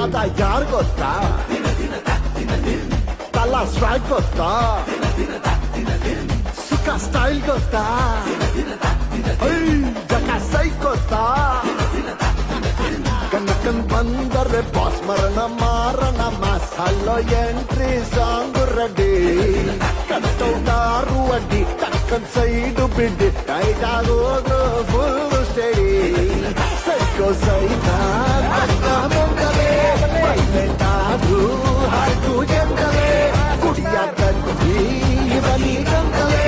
ತಾತ ಯಾರ್ ಗೊತ್ತಾ ತಲ ಸ್ಟ್ರೈಕ್ ಗೊತ್ತಾ ಸುಖ ಸ್ಟೈಲ್ ಗೊತ್ತಾ ಜಗ ಸೈ ಗೊತ್ತಾ ಕನಕನ್ ಬಂದರೆ ಬಾಸ್ ಮರಣ ಮಾರಣ mass hello entry song ready ಕಟ್ಟೌಟಾರು ಅಡ್ಡಿ ಟಕ್ಕನ್ ಸೈಡು ಬಿಡ್ಡಿ ಟೈಟ್ ಆಗೋದು ಫುಲ್ ಸ್ಟಡಿ ಸೈಕೋ ಸೈತಾನ್ ಹಾಡು ಎಂದಲೇ ಕುಡಿಯ ಕಟ್ಟಿ ಬಲಿ ಗಂಗಲೇ